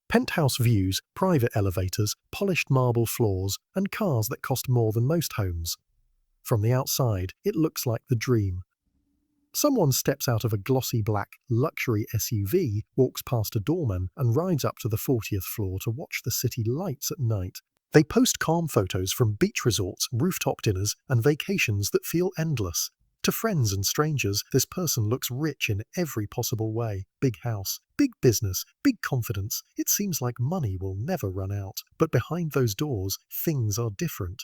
Penthouse views, private elevators, polished marble floors, and cars that cost more than most homes. From the outside, it looks like the dream. Someone steps out of a glossy black luxury SUV, walks past a doorman, and rides up to the 40th floor to watch the city lights at night. They post calm photos from beach resorts, rooftop dinners, and vacations that feel endless. To friends and strangers, this person looks rich in every possible way. Big house, big business, big confidence. It seems like money will never run out. But behind those doors, things are different.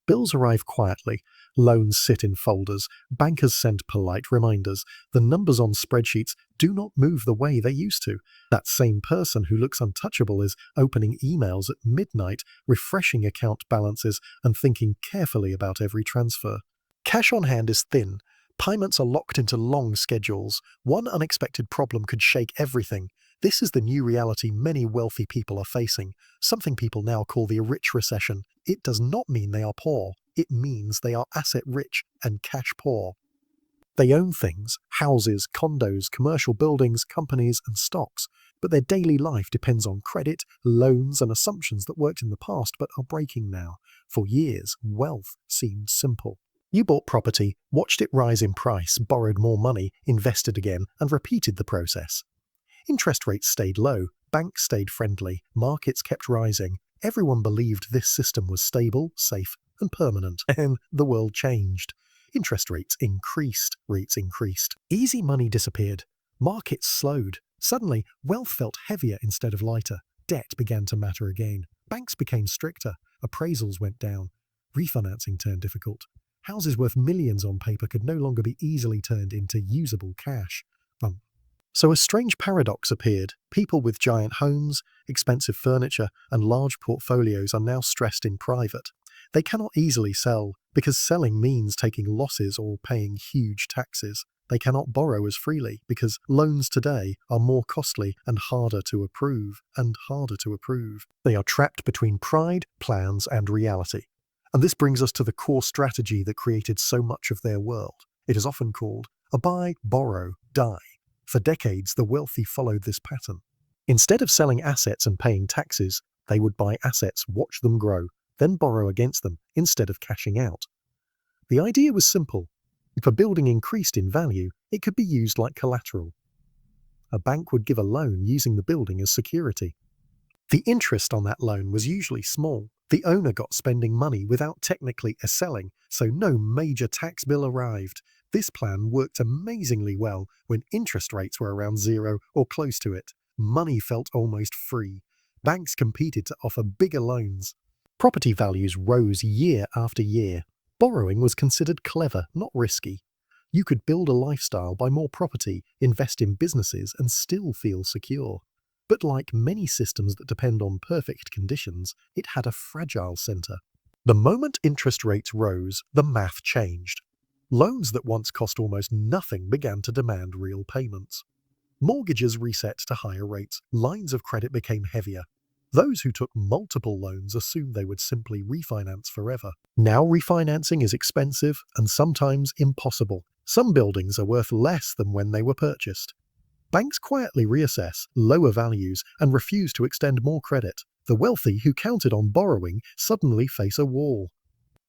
Bills arrive quietly, loans sit in folders, bankers send polite reminders. The numbers on spreadsheets do not move the way they used to. That same person who looks untouchable is opening emails at midnight, refreshing account balances, and thinking carefully about every transfer. Cash on hand is thin. Payments are locked into long schedules. One unexpected problem could shake everything. This is the new reality many wealthy people are facing, something people now call the rich recession. It does not mean they are poor. It means they are asset-rich and cash-poor. They own things, houses, condos, commercial buildings, companies, and stocks, but their daily life depends on credit, loans, and assumptions that worked in the past but are breaking now. For years, wealth seemed simple. You bought property, watched it rise in price, borrowed more money, invested again, and repeated the process. Interest rates stayed low, banks stayed friendly, markets kept rising. Everyone believed this system was stable, safe, and permanent. And the world changed. Interest rates increased, Easy money disappeared. Markets slowed. Suddenly, wealth felt heavier instead of lighter. Debt began to matter again. Banks became stricter. Appraisals went down. Refinancing turned difficult. Houses worth millions on paper could no longer be easily turned into usable cash. So a strange paradox appeared. People with giant homes, expensive furniture, and large portfolios are now stressed in private. They cannot easily sell, because selling means taking losses or paying huge taxes. They cannot borrow as freely, because loans today are more costly and harder to approve. They are trapped between pride, plans, and reality. And this brings us to the core strategy that created so much of their world. It is often called a buy, borrow, die. For decades, the wealthy followed this pattern. Instead of selling assets and paying taxes, they would buy assets, watch them grow, then borrow against them instead of cashing out. The idea was simple. If a building increased in value, it could be used like collateral. A bank would give a loan using the building as security. The interest on that loan was usually small. The owner got spending money without technically selling, so no major tax bill arrived. This plan worked amazingly well when interest rates were around zero or close to it. Money felt almost free. Banks competed to offer bigger loans. Property values rose year after year. Borrowing was considered clever, not risky. You could build a lifestyle, buy more property, invest in businesses, and still feel secure. But like many systems that depend on perfect conditions, it had a fragile center. The moment interest rates rose, the math changed. Loans that once cost almost nothing began to demand real payments. Mortgages reset to higher rates. Lines of credit became heavier. Those who took multiple loans assumed they would simply refinance forever. Now refinancing is expensive and sometimes impossible. Some buildings are worth less than when they were purchased. Banks quietly reassess, lower values, and refuse to extend more credit. The wealthy who counted on borrowing suddenly face a wall.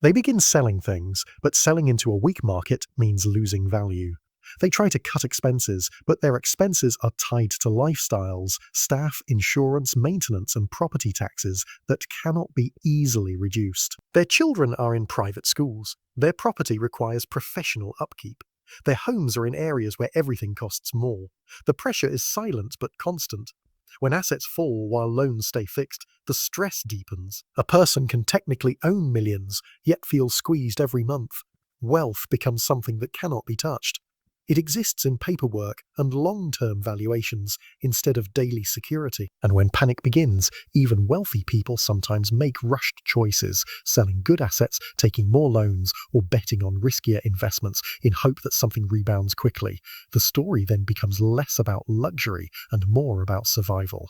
They begin selling things, but selling into a weak market means losing value. They try to cut expenses, but their expenses are tied to lifestyles, staff, insurance, maintenance, and property taxes that cannot be easily reduced. Their children are in private schools. Their property requires professional upkeep. Their homes are in areas where everything costs more. The pressure is silent but constant. When assets fall while loans stay fixed, the stress deepens. A person can technically own millions, yet feel squeezed every month. Wealth becomes something that cannot be touched. It exists in paperwork and long-term valuations instead of daily security. And when panic begins, even wealthy people sometimes make rushed choices, selling good assets, taking more loans, or betting on riskier investments in hope that something rebounds quickly. The story then becomes less about luxury and more about survival.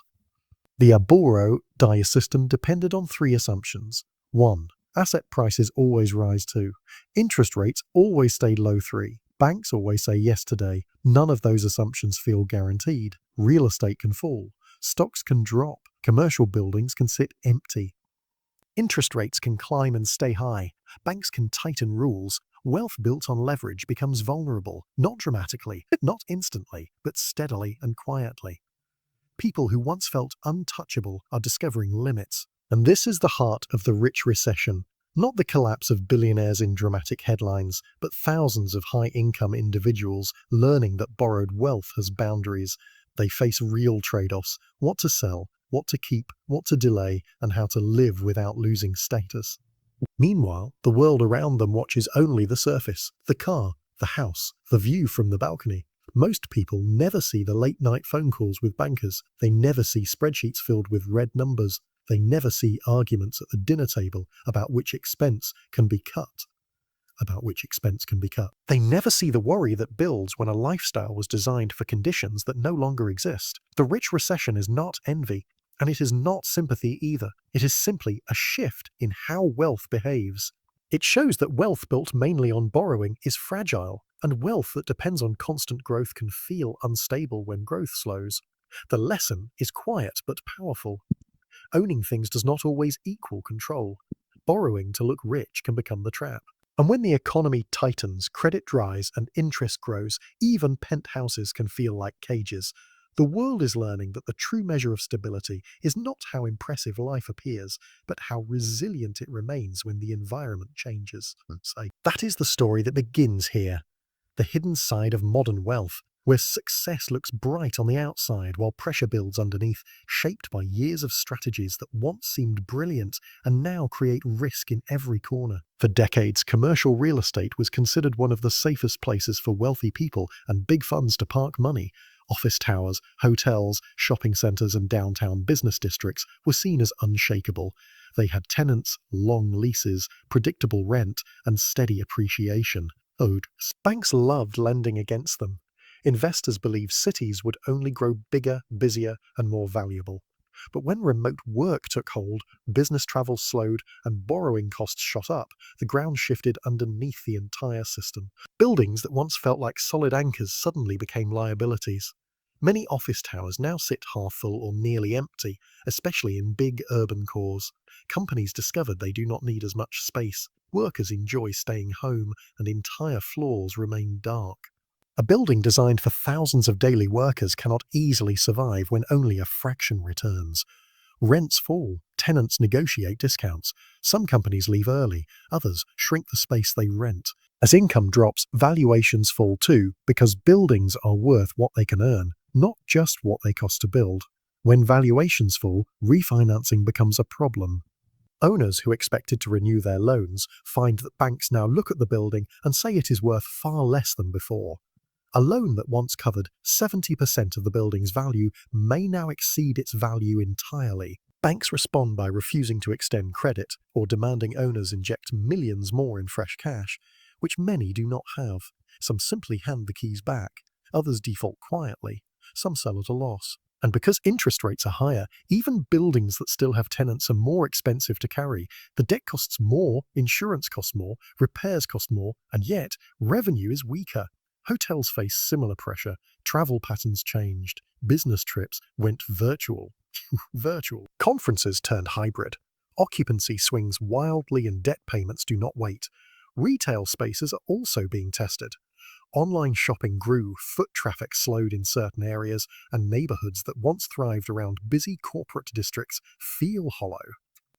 The borrow-die system depended on three assumptions. 1. Asset prices always rise 2. Interest rates always stay low 3. Banks always say yes today. None of those assumptions feel guaranteed. Real estate can fall. Stocks can drop. Commercial buildings can sit empty. Interest rates can climb and stay high. Banks can tighten rules. Wealth built on leverage becomes vulnerable, not dramatically, not instantly, but steadily and quietly. People who once felt untouchable are discovering limits. And this is the heart of the rich recession. Not the collapse of billionaires in dramatic headlines, but thousands of high-income individuals learning that borrowed wealth has boundaries. They face real trade-offs: what to sell, what to keep, what to delay, and how to live without losing status. Meanwhile, the world around them watches only the surface, the car, the house, the view from the balcony. Most people never see the late-night phone calls with bankers. They never see spreadsheets filled with red numbers. They never see arguments at the dinner table about which expense can be cut. They never see the worry that builds when a lifestyle was designed for conditions that no longer exist. The rich recession is not envy, and it is not sympathy either. It is simply a shift in how wealth behaves. It shows that wealth built mainly on borrowing is fragile, and wealth that depends on constant growth can feel unstable when growth slows. The lesson is quiet but powerful. Owning things does not always equal control. Borrowing to look rich can become the trap. And when the economy tightens, credit dries, and interest grows, even penthouses can feel like cages. The world is learning that the true measure of stability is not how impressive life appears, but how resilient it remains when the environment changes. That is the story that begins here. The hidden side of modern wealth, where success looks bright on the outside while pressure builds underneath, shaped by years of strategies that once seemed brilliant and now create risk in every corner. For decades, commercial real estate was considered one of the safest places for wealthy people and big funds to park money. Office towers, hotels, shopping centers, and downtown business districts were seen as unshakable. They had tenants, long leases, predictable rent, and steady appreciation. Banks loved lending against them. Investors believed cities would only grow bigger, busier, and more valuable. But when remote work took hold, business travel slowed, and borrowing costs shot up, the ground shifted underneath the entire system. Buildings that once felt like solid anchors suddenly became liabilities. Many office towers now sit half full or nearly empty, especially in big urban cores. Companies discovered they do not need as much space. Workers enjoy staying home, and entire floors remain dark. A building designed for thousands of daily workers cannot easily survive when only a fraction returns. Rents fall, tenants negotiate discounts. Some companies leave early, others shrink the space they rent. As income drops, valuations fall too, because buildings are worth what they can earn, not just what they cost to build. When valuations fall, refinancing becomes a problem. Owners who expected to renew their loans find that banks now look at the building and say it is worth far less than before. A loan that once covered 70% of the building's value may now exceed its value entirely. Banks respond by refusing to extend credit or demanding owners inject millions more in fresh cash, which many do not have. Some simply hand the keys back. Others default quietly. Some sell at a loss. And because interest rates are higher, even buildings that still have tenants are more expensive to carry. The debt costs more, insurance costs more, repairs cost more, and yet revenue is weaker. Hotels face similar pressure. Travel patterns changed. Business trips went virtual. Conferences turned hybrid. Occupancy swings wildly and debt payments do not wait. Retail spaces are also being tested. Online shopping grew, foot traffic slowed in certain areas, and neighborhoods that once thrived around busy corporate districts feel hollow.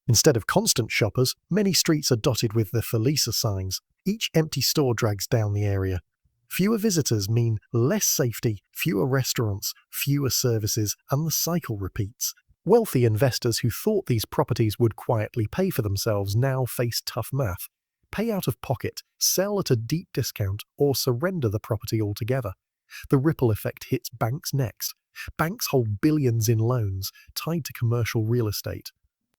Instead of constant shoppers, many streets are dotted with the For Lisa signs. Each empty store drags down the area. Fewer visitors mean less safety, fewer restaurants, fewer services, and the cycle repeats. Wealthy investors who thought these properties would quietly pay for themselves now face tough math. Pay out of pocket, sell at a deep discount, or surrender the property altogether. The ripple effect hits banks next. Banks hold billions in loans tied to commercial real estate.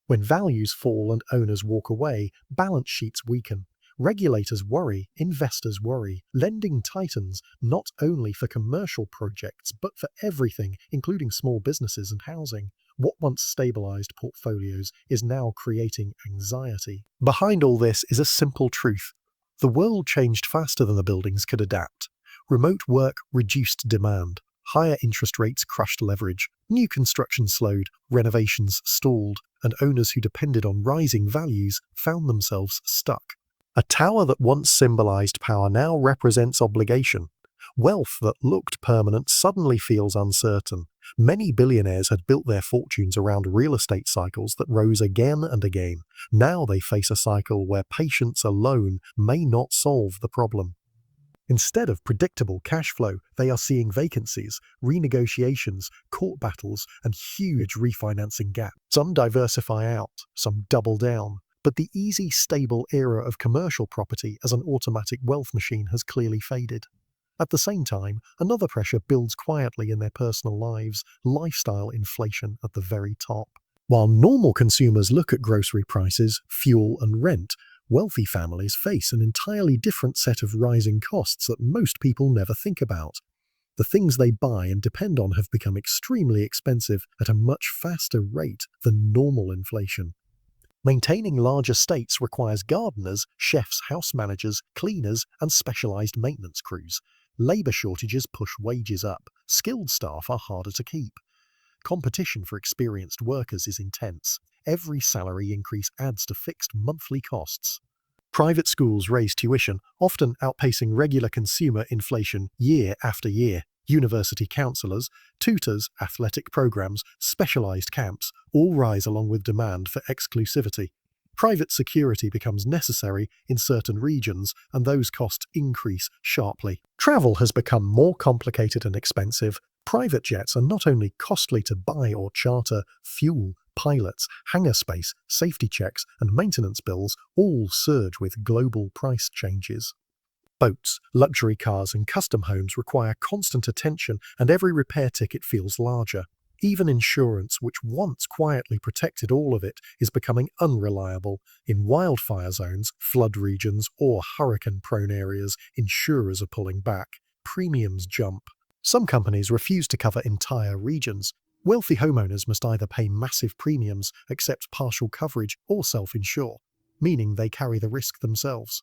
When values fall and owners walk away, balance sheets weaken. Regulators worry, investors worry. Lending tightens not only for commercial projects, but for everything, including small businesses and housing. What once stabilized portfolios is now creating anxiety. Behind all this is a simple truth. The world changed faster than the buildings could adapt. Remote work reduced demand. Higher interest rates crushed leverage, new construction slowed, renovations stalled, and owners who depended on rising values found themselves stuck. A tower that once symbolized power now represents obligation. Wealth that looked permanent suddenly feels uncertain. Many billionaires had built their fortunes around real estate cycles that rose again and again. Now they face a cycle where patience alone may not solve the problem. Instead of predictable cash flow, they are seeing vacancies, renegotiations, court battles, and huge refinancing gaps. Some diversify out, some double down. But the easy, stable era of commercial property as an automatic wealth machine has clearly faded. At the same time, another pressure builds quietly in their personal lives, lifestyle inflation at the very top. While normal consumers look at grocery prices, fuel, and rent, wealthy families face an entirely different set of rising costs that most people never think about. The things they buy and depend on have become extremely expensive at a much faster rate than normal inflation. Maintaining large estates requires gardeners, chefs, house managers, cleaners, and specialized maintenance crews. Labor shortages push wages up. Skilled staff are harder to keep. Competition for experienced workers is intense. Every salary increase adds to fixed monthly costs. Private schools raise tuition, often outpacing regular consumer inflation year after year. University counselors, tutors, athletic programs, specialized camps all rise along with demand for exclusivity. Private security becomes necessary in certain regions, and those costs increase sharply. Travel has become more complicated and expensive. Private jets are not only costly to buy or charter, fuel, pilots, hangar space, safety checks, and maintenance bills all surge with global price changes. Boats, luxury cars, and custom homes require constant attention, and every repair ticket feels larger. Even insurance, which once quietly protected all of it, is becoming unreliable. In wildfire zones, flood regions, or hurricane-prone areas, insurers are pulling back. Premiums jump. Some companies refuse to cover entire regions. Wealthy homeowners must either pay massive premiums, accept partial coverage, or self-insure, meaning they carry the risk themselves.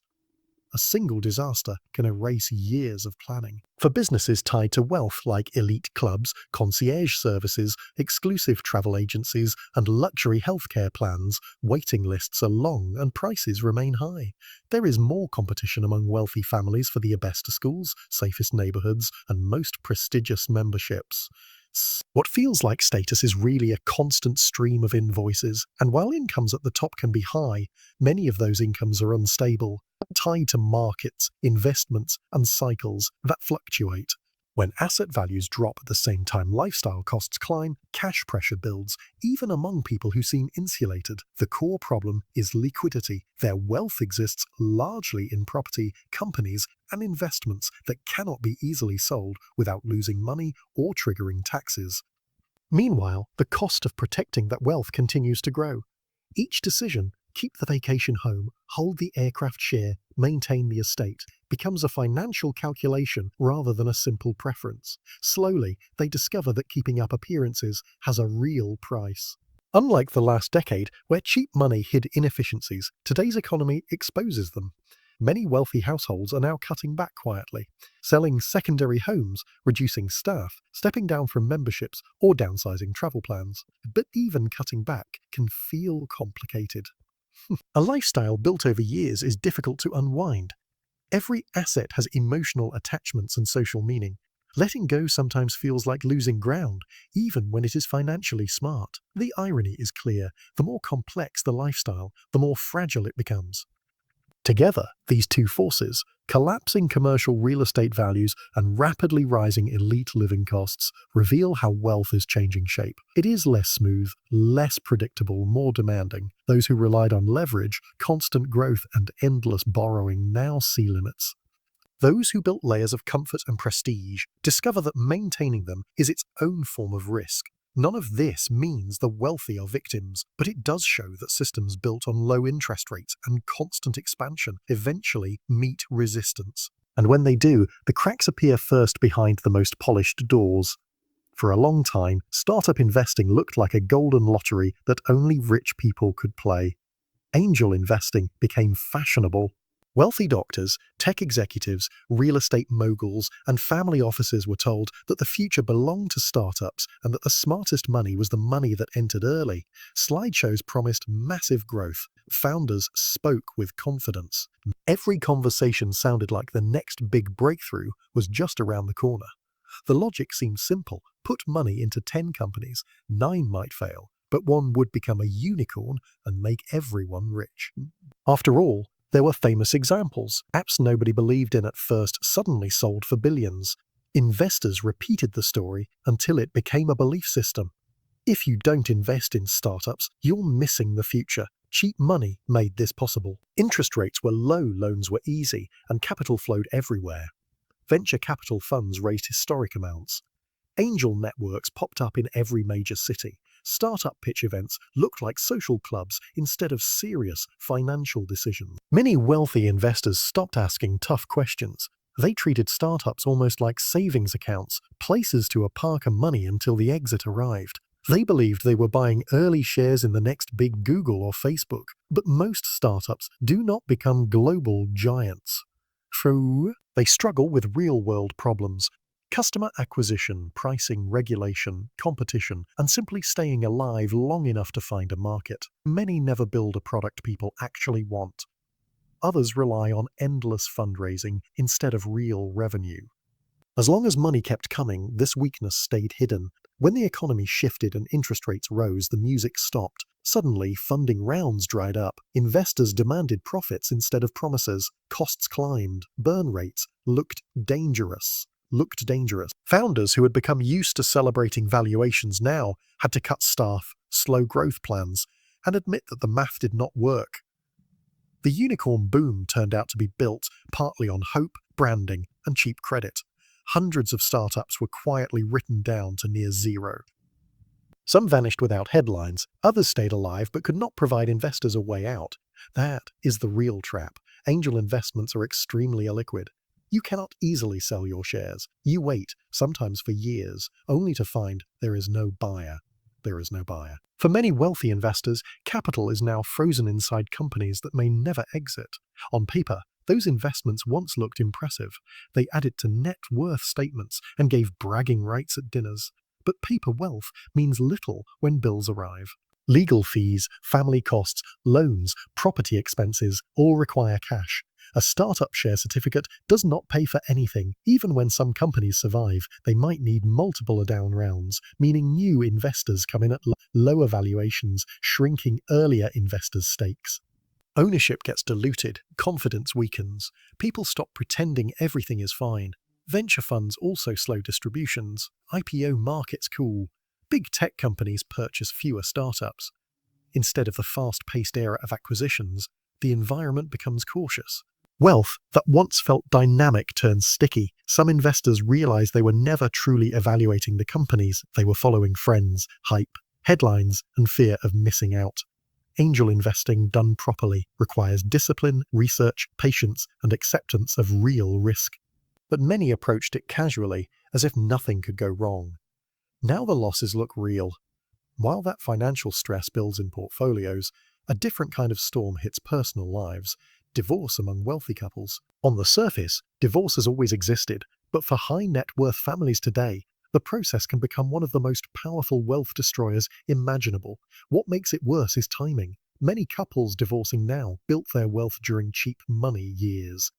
A single disaster can erase years of planning. For businesses tied to wealth like elite clubs, concierge services, exclusive travel agencies, and luxury healthcare plans, waiting lists are long and prices remain high. There is more competition among wealthy families for the best schools, safest neighborhoods, and most prestigious memberships. What feels like status is really a constant stream of invoices, and while incomes at the top can be high, many of those incomes are unstable, tied to markets, investments, and cycles that fluctuate. When asset values drop at the same time lifestyle costs climb, cash pressure builds, even among people who seem insulated. The core problem is liquidity. Their wealth exists largely in property, companies, and investments that cannot be easily sold without losing money or triggering taxes. Meanwhile, the cost of protecting that wealth continues to grow. Each decision, keep the vacation home, hold the aircraft share, maintain the estate, becomes a financial calculation rather than a simple preference. Slowly, they discover that keeping up appearances has a real price. Unlike the last decade, where cheap money hid inefficiencies, today's economy exposes them. Many wealthy households are now cutting back quietly, selling secondary homes, reducing staff, stepping down from memberships, or downsizing travel plans. But even cutting back can feel complicated. A lifestyle built over years is difficult to unwind. Every asset has emotional attachments and social meaning. Letting go sometimes feels like losing ground, even when it is financially smart. The irony is clear. The more complex the lifestyle, the more fragile it becomes. Together, these two forces, collapsing commercial real estate values and rapidly rising elite living costs, reveal how wealth is changing shape. It is less smooth, less predictable, more demanding. Those who relied on leverage, constant growth, and endless borrowing now see limits. Those who built layers of comfort and prestige discover that maintaining them is its own form of risk. None of this means the wealthy are victims, but it does show that systems built on low interest rates and constant expansion eventually meet resistance. And when they do, the cracks appear first behind the most polished doors. For a long time, startup investing looked like a golden lottery that only rich people could play. Angel investing became fashionable. Wealthy doctors, tech executives, real estate moguls, and family offices were told that the future belonged to startups and that the smartest money was the money that entered early. Slideshows promised massive growth. Founders spoke with confidence. Every conversation sounded like the next big breakthrough was just around the corner. The logic seemed simple. Put money into 10 companies, 9 might fail, but one would become a unicorn and make everyone rich. After all, there were famous examples. Apps nobody believed in at first suddenly sold for billions. Investors repeated the story until it became a belief system. If you don't invest in startups, you're missing the future. Cheap money made this possible. Interest rates were low, loans were easy, and capital flowed everywhere. Venture capital funds raised historic amounts. Angel networks popped up in every major city. Startup pitch events looked like social clubs instead of serious financial decisions. Many wealthy investors stopped asking tough questions. They treated startups almost like savings accounts, places to park money until the exit arrived. They believed they were buying early shares in the next big Google or Facebook. But most startups do not become global giants. So, they struggle with real-world problems. Customer acquisition, pricing, regulation, competition, and simply staying alive long enough to find a market. Many never build a product people actually want. Others rely on endless fundraising instead of real revenue. As long as money kept coming, this weakness stayed hidden. When the economy shifted and interest rates rose, the music stopped. Suddenly, funding rounds dried up. Investors demanded profits instead of promises. Costs climbed. Burn rates looked dangerous. Founders who had become used to celebrating valuations now had to cut staff, slow growth plans, and admit that the math did not work. The unicorn boom turned out to be built partly on hope, branding, and cheap credit. Hundreds of startups were quietly written down to near zero. Some vanished without headlines, others stayed alive but could not provide investors a way out. That is the real trap. Angel investments are extremely illiquid. You cannot easily sell your shares. You wait, sometimes for years, only to find there is no buyer. For many wealthy investors, capital is now frozen inside companies that may never exit. On paper, those investments once looked impressive. They added to net worth statements and gave bragging rights at dinners. But paper wealth means little when bills arrive. Legal fees, family costs, loans, property expenses all require cash. A startup share certificate does not pay for anything. Even when some companies survive, they might need multiple down rounds, meaning new investors come in at lower valuations, shrinking earlier investors' stakes. Ownership gets diluted, confidence weakens. People stop pretending everything is fine. Venture funds also slow distributions. IPO markets cool. Big tech companies purchase fewer startups. Instead of the fast-paced era of acquisitions, the environment becomes cautious. Wealth that once felt dynamic turns sticky. Some investors realize they were never truly evaluating the companies. They were following friends, hype, headlines, and fear of missing out. Angel investing done properly requires discipline, research, patience, and acceptance of real risk. But many approached it casually, as if nothing could go wrong. Now the losses look real. While that financial stress builds in portfolios, a different kind of storm hits personal lives. Divorce among wealthy couples. On the surface, divorce has always existed, but for high net worth families today, the process can become one of the most powerful wealth destroyers imaginable. What makes it worse is timing. Many couples divorcing now built their wealth during cheap money years.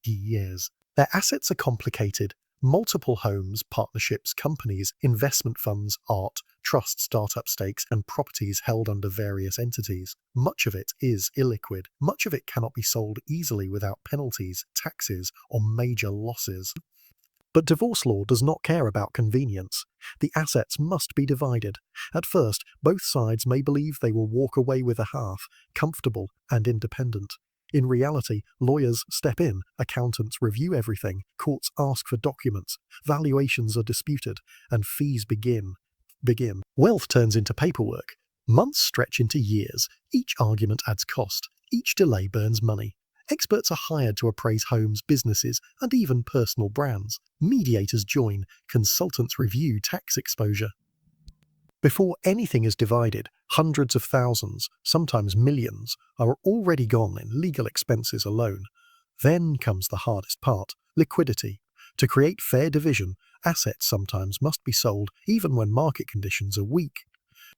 Their assets are complicated. Multiple homes, partnerships, companies, investment funds, art, trusts, startup stakes, and properties held under various entities. Much of it is illiquid. Much of it cannot be sold easily without penalties, taxes, or major losses. But divorce law does not care about convenience. The assets must be divided. At first, both sides may believe they will walk away with a half, comfortable and independent. In reality, lawyers step in, accountants review everything, courts ask for documents, valuations are disputed, and fees begin. Wealth turns into paperwork. Months stretch into years. Each argument adds cost. Each delay burns money. Experts are hired to appraise homes, businesses, and even personal brands. Mediators join. Consultants review tax exposure. Before anything is divided, hundreds of thousands, sometimes millions, are already gone in legal expenses alone. Then comes the hardest part, liquidity. To create fair division, assets sometimes must be sold even when market conditions are weak.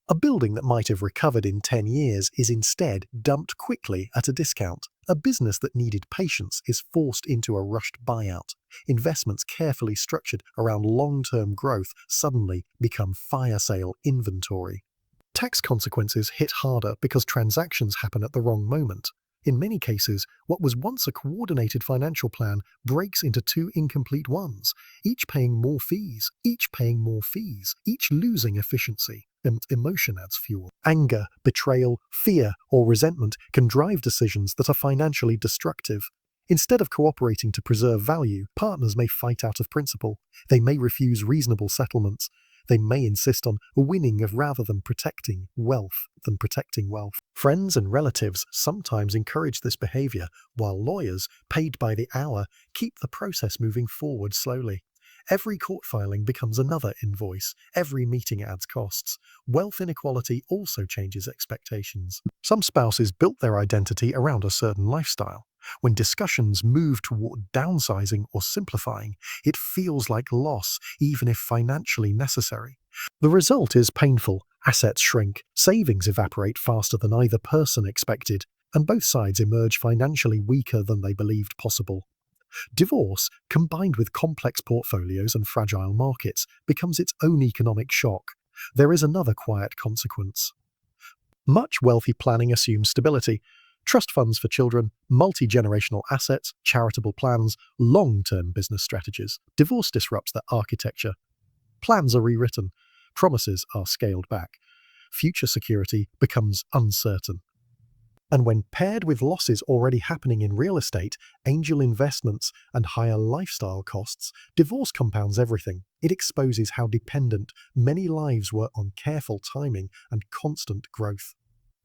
A building that might have recovered in 10 years is instead dumped quickly at a discount. A business that needed patience is forced into a rushed buyout. Investments carefully structured around long-term growth suddenly become fire sale inventory. Tax consequences hit harder because transactions happen at the wrong moment. In many cases, what was once a coordinated financial plan breaks into two incomplete ones, each paying more fees, each losing efficiency. Emotion adds fuel. Anger, betrayal, fear, or resentment can drive decisions that are financially destructive. Instead of cooperating to preserve value, partners may fight out of principle. They may refuse reasonable settlements. They may insist on winning rather than protecting wealth. Friends and relatives sometimes encourage this behavior, while lawyers, paid by the hour, keep the process moving forward slowly. Every court filing becomes another invoice. Every meeting adds costs. Wealth inequality also changes expectations. Some spouses built their identity around a certain lifestyle. When discussions move toward downsizing or simplifying, it feels like loss, even if financially necessary. The result is painful. Assets shrink, savings evaporate faster than either person expected, and both sides emerge financially weaker than they believed possible. Divorce, combined with complex portfolios and fragile markets, becomes its own economic shock. There is another quiet consequence. Much wealthy planning assumes stability. Trust funds for children, multi-generational assets, charitable plans, long-term business strategies. Divorce disrupts that architecture. Plans are rewritten. Promises are scaled back. Future security becomes uncertain. And when paired with losses already happening in real estate, angel investments, and higher lifestyle costs, divorce compounds everything. It exposes how dependent many lives were on careful timing and constant growth.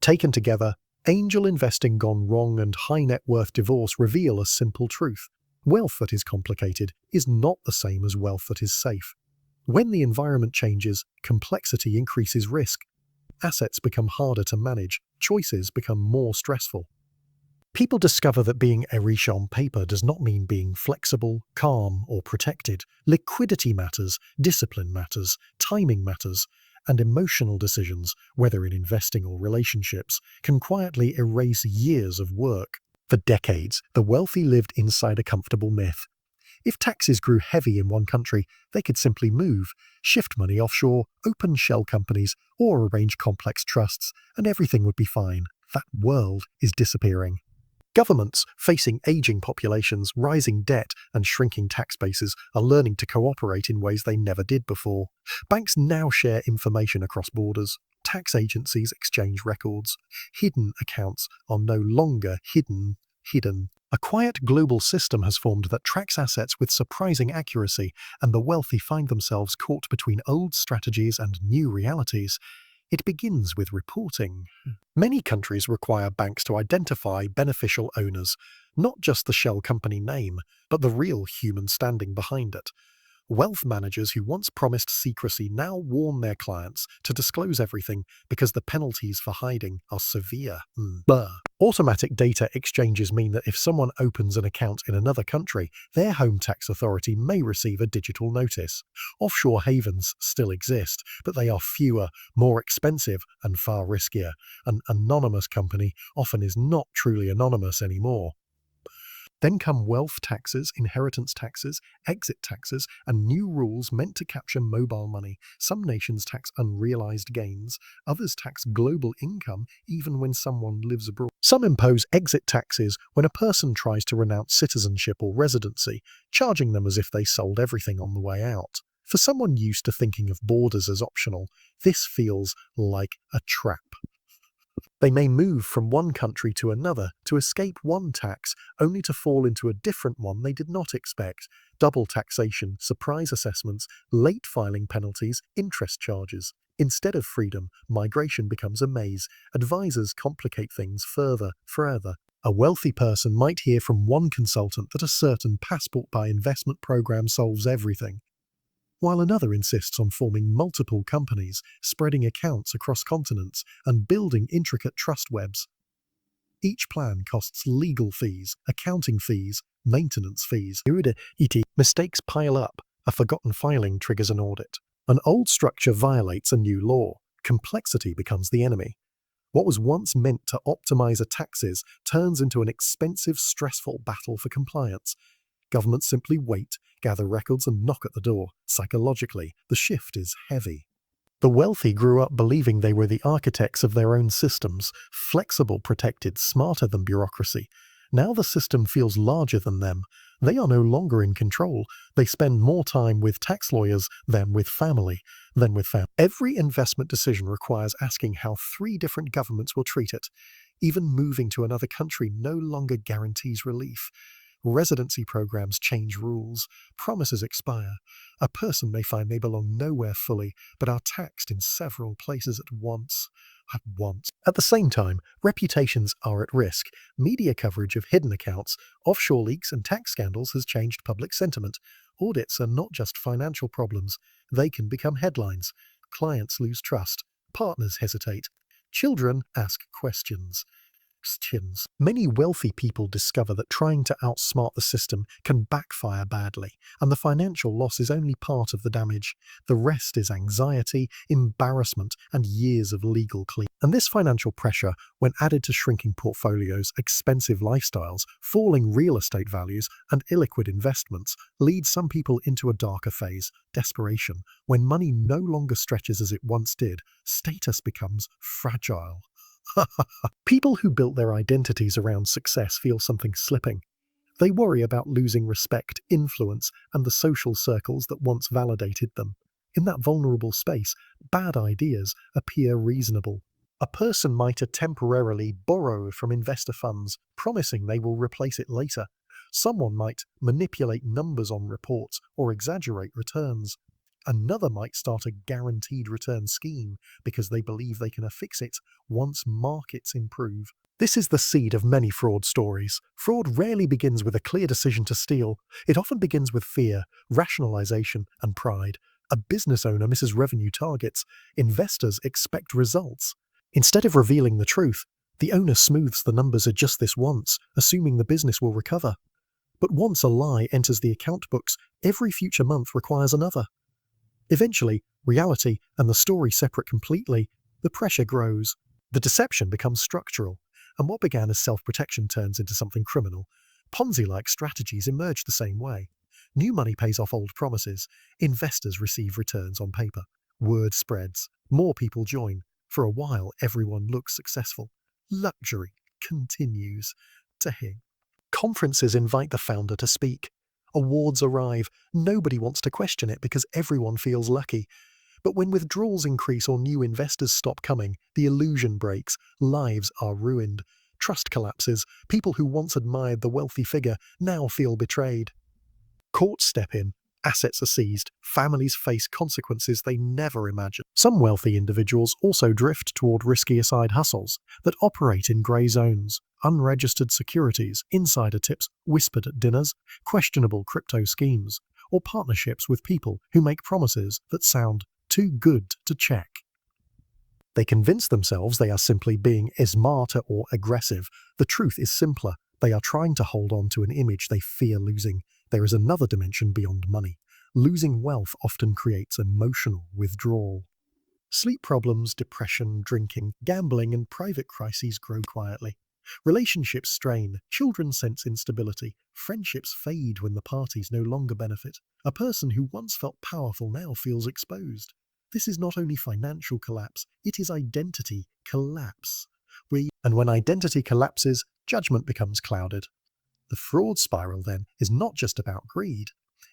Taken together, angel investing gone wrong and high net worth divorce reveal a simple truth. Wealth that is complicated is not the same as wealth that is safe. When the environment changes, complexity increases risk. Assets become harder to manage, choices become more stressful. People discover that being riche on paper does not mean being flexible, calm, or protected. Liquidity matters, discipline matters, timing matters, and emotional decisions, whether in investing or relationships, can quietly erase years of work. For decades, the wealthy lived inside a comfortable myth. If taxes grew heavy in one country, they could simply move, shift money offshore, open shell companies, or arrange complex trusts, and everything would be fine. That world is disappearing. Governments, facing aging populations, rising debt, and shrinking tax bases, are learning to cooperate in ways they never did before. Banks now share information across borders. Tax agencies exchange records. Hidden accounts are no longer hidden. A quiet global system has formed that tracks assets with surprising accuracy, and the wealthy find themselves caught between old strategies and new realities. It begins with reporting. Many countries require banks to identify beneficial owners, not just the shell company name, but the real human standing behind it. Wealth managers who once promised secrecy now warn their clients to disclose everything because the penalties for hiding are severe. Automatic data exchanges mean that if someone opens an account in another country, their home tax authority may receive a digital notice. Offshore havens still exist, but they are fewer, more expensive, and far riskier. An anonymous company often is not truly anonymous anymore. Then come wealth taxes, inheritance taxes, exit taxes, and new rules meant to capture mobile money. Some nations tax unrealized gains, others tax global income even when someone lives abroad. Some impose exit taxes when a person tries to renounce citizenship or residency, charging them as if they sold everything on the way out. For someone used to thinking of borders as optional, this feels like a trap. They may move from one country to another to escape one tax, only to fall into a different one they did not expect. Double taxation, surprise assessments, late filing penalties, interest charges. Instead of freedom, migration becomes a maze. Advisors complicate things further. A wealthy person might hear from one consultant that a certain passport by investment program solves everything, while another insists on forming multiple companies, spreading accounts across continents, and building intricate trust webs. Each plan costs legal fees, accounting fees, maintenance fees. Mistakes pile up. A forgotten filing triggers an audit. An old structure violates a new law. Complexity becomes the enemy. What was once meant to optimize taxes turns into an expensive, stressful battle for compliance. Governments simply wait, gather records, and knock at the door. Psychologically, the shift is heavy. The wealthy grew up believing they were the architects of their own systems, flexible, protected, smarter than bureaucracy. Now the system feels larger than them. They are no longer in control. They spend more time with tax lawyers than with family. Every investment decision requires asking how 3 different governments will treat it. Even moving to another country no longer guarantees relief. Residency programs change rules. Promises expire. A person may find they belong nowhere fully, but are taxed in several places at once. At the same time, reputations are at risk. Media coverage of hidden accounts, offshore leaks, and tax scandals has changed public sentiment. Audits are not just financial problems. They can become headlines. Clients lose trust. Partners hesitate. Children ask questions. Many wealthy people discover that trying to outsmart the system can backfire badly, and the financial loss is only part of the damage. The rest is anxiety, embarrassment, and years of legal clean. And this financial pressure, when added to shrinking portfolios, expensive lifestyles, falling real estate values, and illiquid investments, leads some people into a darker phase, desperation. When money no longer stretches as it once did, status becomes fragile. People who built their identities around success feel something slipping. They worry about losing respect, influence, and the social circles that once validated them. In that vulnerable space, bad ideas appear reasonable. A person might temporarily borrow from investor funds, promising they will replace it later. Someone might manipulate numbers on reports or exaggerate returns. Another might start a guaranteed return scheme because they believe they can affix it once markets improve. This is the seed of many fraud stories. Fraud rarely begins with a clear decision to steal. It often begins with fear, rationalization, and pride. A business owner misses revenue targets. Investors expect results. Instead of revealing the truth, the owner smooths the numbers just this once, assuming the business will recover. But once a lie enters the account books, every future month requires another. Eventually, reality and the story separate completely. The pressure grows. The deception becomes structural, and what began as self-protection turns into something criminal. Ponzi-like strategies emerge the same way. New money pays off old promises. Investors receive returns on paper. Word spreads. More people join. For a while, everyone looks successful. Luxury continues to hang. Conferences invite the founder to speak. Awards arrive. Nobody wants to question it because everyone feels lucky. But when withdrawals increase or new investors stop coming, the illusion breaks. Lives are ruined. Trust collapses. People who once admired the wealthy figure now feel betrayed. Courts step in. Assets are seized. Families face consequences they never imagined. Some wealthy individuals also drift toward riskier side hustles that operate in grey zones. Unregistered securities, insider tips whispered at dinners, questionable crypto schemes, or partnerships with people who make promises that sound too good to check. They convince themselves they are simply being smarter or aggressive. The truth is simpler. They are trying to hold on to an image they fear losing. There is another dimension beyond money. Losing wealth often creates emotional withdrawal. Sleep problems, depression, drinking, gambling, and private crises grow quietly. Relationships strain, children sense instability, friendships fade when the parties no longer benefit. A person who once felt powerful now feels exposed. This is not only financial collapse, it is identity collapse. And when identity collapses, judgment becomes clouded. The fraud spiral, then, is not just about greed.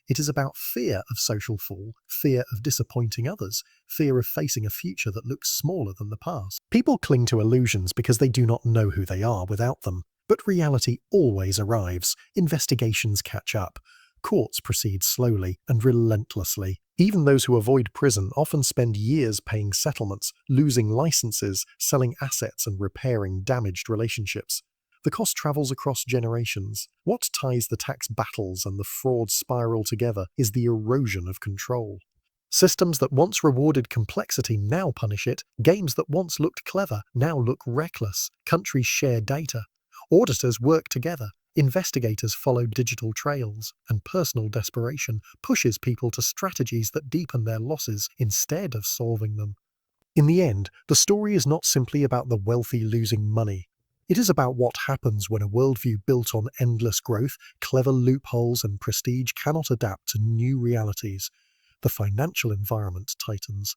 It is about fear of social fall, fear of disappointing others, fear of facing a future that looks smaller than the past. People cling to illusions because they do not know who they are without them. But reality always arrives. Investigations catch up. Courts proceed slowly and relentlessly. Even those who avoid prison often spend years paying settlements, losing licenses, selling assets, and repairing damaged relationships. The cost travels across generations. What ties the tax battles and the fraud spiral together is the erosion of control. Systems that once rewarded complexity now punish it. Games that once looked clever now look reckless. Countries share data. Auditors work together. Investigators follow digital trails. And personal desperation pushes people to strategies that deepen their losses instead of solving them. In the end, the story is not simply about the wealthy losing money. It is about what happens when a worldview built on endless growth, clever loopholes, and prestige cannot adapt to new realities. The financial environment tightens.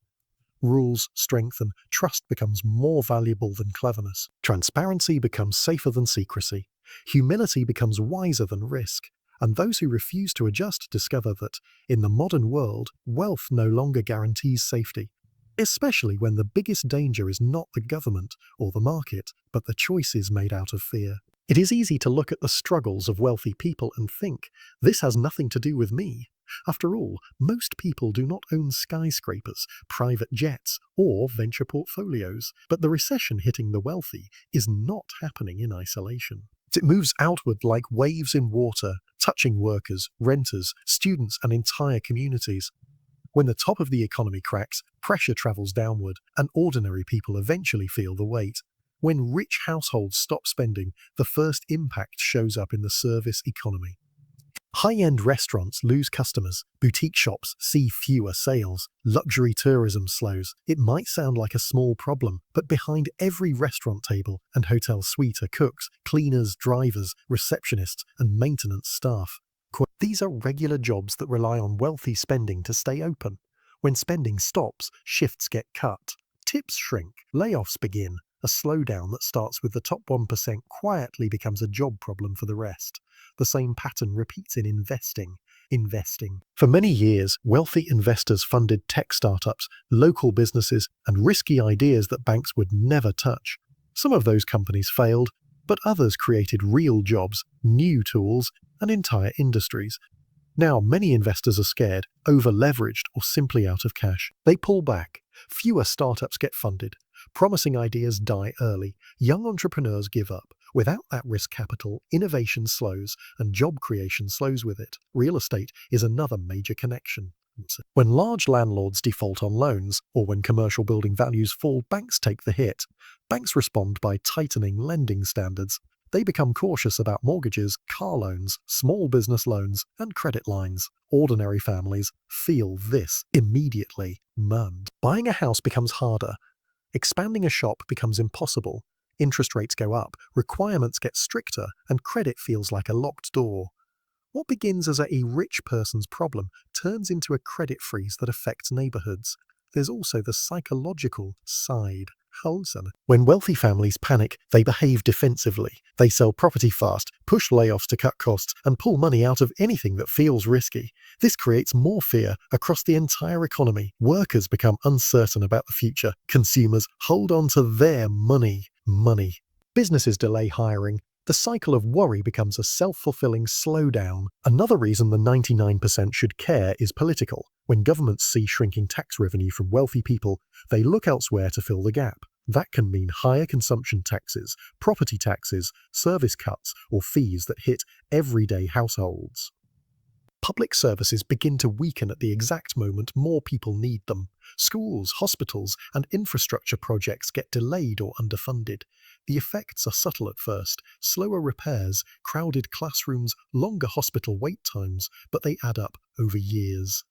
Rules strengthen, trust becomes more valuable than cleverness. Transparency becomes safer than secrecy. Humility becomes wiser than risk. And those who refuse to adjust discover that, in the modern world, wealth no longer guarantees safety. Especially when the biggest danger is not the government or the market, but the choices made out of fear. It is easy to look at the struggles of wealthy people and think, this has nothing to do with me. After all, most people do not own skyscrapers, private jets, or venture portfolios, but the recession hitting the wealthy is not happening in isolation. It moves outward like waves in water, touching workers, renters, students, and entire communities. When the top of the economy cracks, pressure travels downward, and ordinary people eventually feel the weight. When rich households stop spending, the first impact shows up in the service economy. High-end restaurants lose customers, boutique shops see fewer sales, luxury tourism slows. It might sound like a small problem, but behind every restaurant table and hotel suite are cooks, cleaners, drivers, receptionists, and maintenance staff. These are regular jobs that rely on wealthy spending to stay open. When spending stops, shifts get cut. Tips shrink, layoffs begin. A slowdown that starts with the top 1% quietly becomes a job problem for the rest. The same pattern repeats in investing. For many years, wealthy investors funded tech startups, local businesses, and risky ideas that banks would never touch. Some of those companies failed, but others created real jobs, new tools, and entire industries. Now, many investors are scared, over-leveraged, or simply out of cash. They pull back. Fewer startups get funded. Promising ideas die early. Young entrepreneurs give up. Without that risk capital, innovation slows, and job creation slows with it. Real estate is another major connection. When large landlords default on loans, or when commercial building values fall, banks take the hit. Banks respond by tightening lending standards. They become cautious about mortgages, car loans, small business loans, and credit lines. Ordinary families feel this immediately. Buying a house becomes harder. Expanding a shop becomes impossible. Interest rates go up, requirements get stricter, and credit feels like a locked door. What begins as a rich person's problem turns into a credit freeze that affects neighborhoods. There's also the psychological side. When wealthy families panic, they behave defensively. They sell property fast, push layoffs to cut costs, and pull money out of anything that feels risky. This creates more fear across the entire economy. Workers become uncertain about the future. Consumers hold on to their money. Businesses delay hiring. The cycle of worry becomes a self-fulfilling slowdown. Another reason the 99% should care is political. When governments see shrinking tax revenue from wealthy people, they look elsewhere to fill the gap. That can mean higher consumption taxes, property taxes, service cuts, or fees that hit everyday households. Public services begin to weaken at the exact moment more people need them. Schools, hospitals, and infrastructure projects get delayed or underfunded. The effects are subtle at first: slower repairs, crowded classrooms, longer hospital wait times, but they add up over years.